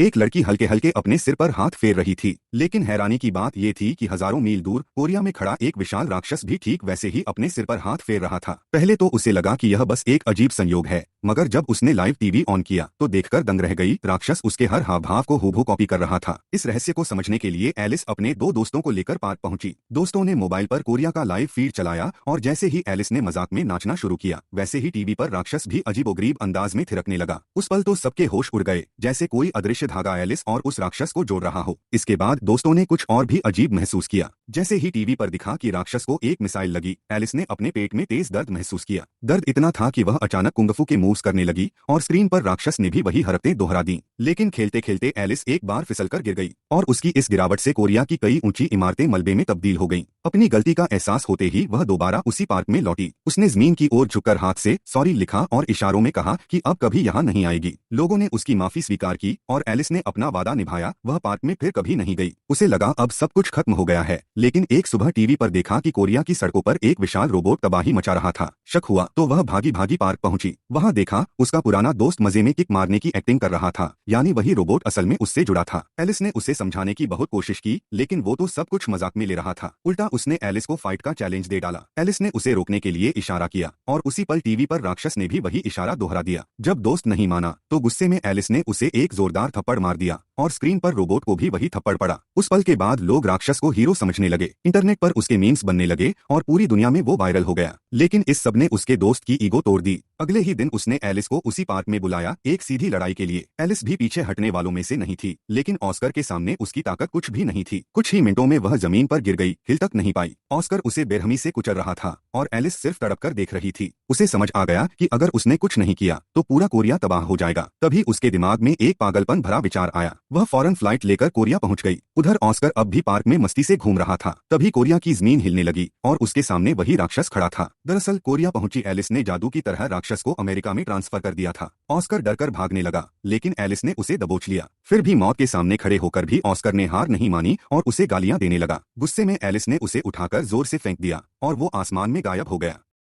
एक लड़की हल्के हल्के अपने सिर पर हाथ फेर रही थी, लेकिन हैरानी की बात यह थी कि हजारों मील दूर कोरिया में खड़ा एक विशाल राक्षस भी ठीक वैसे ही अपने सिर पर हाथ फेर रहा था। पहले तो उसे लगा कि यह बस एक अजीब संयोग है, मगर जब उसने लाइव टीवी ऑन किया तो देखकर दंग रह गई। राक्षस उसके हर हाव भाव को हूबहू कॉपी कर रहा था। इस रहस्य को समझने के लिए एलिस अपने दो दोस्तों को लेकर पार्क पहुंची। दोस्तों ने मोबाइल पर कोरिया का लाइव फीड चलाया और जैसे ही एलिस ने मजाक में नाचना शुरू किया, वैसे ही टीवी पर राक्षस भी अजीबोगरीब अंदाज में थिरकने लगा। उस पल तो सबके होश उड़ गए, जैसे कोई अदृश्य धागा एलिस और उस राक्षस को जोड़ रहा हो। इसके बाद दोस्तों ने कुछ और भी अजीब महसूस किया। जैसे ही टीवी पर दिखा कि राक्षस को एक मिसाइल लगी, एलिस ने अपने पेट में तेज दर्द महसूस किया। दर्द इतना था कि वह अचानक कुंगफू के मूव्स करने लगी और स्क्रीन पर राक्षस ने भी वही हरकतें दोहरा दी। लेकिन खेलते खेलते एलिस एक बार फिसलकर गिर गई और उसकी इस गिरावट से कोरिया की कई ऊंची इमारतें मलबे में तब्दील हो गईं। अपनी गलती का एहसास होते ही वह दोबारा उसी पार्क में लौटी। उसने जमीन की ओर झुककर हाथ से सॉरी लिखा और इशारों में कहा कि अब कभी यहाँ नहीं आएगी। लोगों ने उसकी माफी स्वीकार की और एलिस ने अपना वादा निभाया। वह पार्क में फिर कभी नहीं गई। उसे लगा अब सब कुछ खत्म हो गया है, लेकिन एक सुबह टीवी पर देखा कि कोरिया की सड़कों पर एक विशाल रोबोट तबाही मचा रहा था। शक हुआ तो वह भागी भागी पार्क पहुंची। वहां देखा उसका पुराना दोस्त मजे में किक मारने की एक्टिंग कर रहा था, यानी वही रोबोट असल में उससे जुड़ा था। एलिस ने उसे समझाने की बहुत कोशिश की, लेकिन वो तो सब कुछ मजाक में ले रहा था। उल्टा उसने एलिस को फाइट का चैलेंज दे डाला। एलिस ने उसे रोकने के लिए इशारा किया और उसी पल टीवी पर राक्षस ने भी वही इशारा दोहरा दिया। जब दोस्त नहीं माना तो गुस्से में एलिस ने उसे एक जोरदार थप्पड़ मार दिया और स्क्रीन पर रोबोट को भी वही थप्पड़ पड़ा। उस पल के बाद लोग राक्षस को हीरो समझने लगे। इंटरनेट पर उसके मीम्स बनने लगे और पूरी दुनिया में वो वायरल हो गया। लेकिन इस सब ने उसके दोस्त की ईगो तोड़ दी। अगले ही दिन उसने एलिस को उसी पार्क में बुलाया, एक सीधी लड़ाई के लिए। एलिस भी पीछे हटने वालों में से नहीं थी, लेकिन ऑस्कर के सामने उसकी ताकत कुछ भी नहीं थी। कुछ ही मिनटों में वह जमीन पर गिर गई, हिल तक नहीं पाई। ऑस्कर उसे बेरहमी से कुचल रहा था और एलिस सिर्फ तड़प कर देख रही थी। उसे समझ आ गया कि अगर उसने कुछ नहीं किया तो पूरा कोरिया तबाह हो जाएगा। तभी उसके दिमाग में एक पागलपन भरा विचार आया। वह फौरन फ्लाइट लेकर कोरिया पहुंच गई। उधर ऑस्कर अब भी पार्क में मस्ती से घूम रहा था। तभी कोरिया की जमीन हिलने लगी और उसके सामने वही राक्षस खड़ा था। दरअसल कोरिया पहुंची एलिस ने जादू की तरह राक्षस को अमेरिका में ट्रांसफर कर दिया था। ऑस्कर डरकर भागने लगा, लेकिन एलिस ने उसे दबोच लिया। फिर भी मौत के सामने खड़े होकर भी ऑस्कर ने हार नहीं मानी और उसे गालियां देने लगा। गुस्से में एलिस ने उसे उठाकर जोर से फेंक दिया और वो आसमान में गायब हो गया।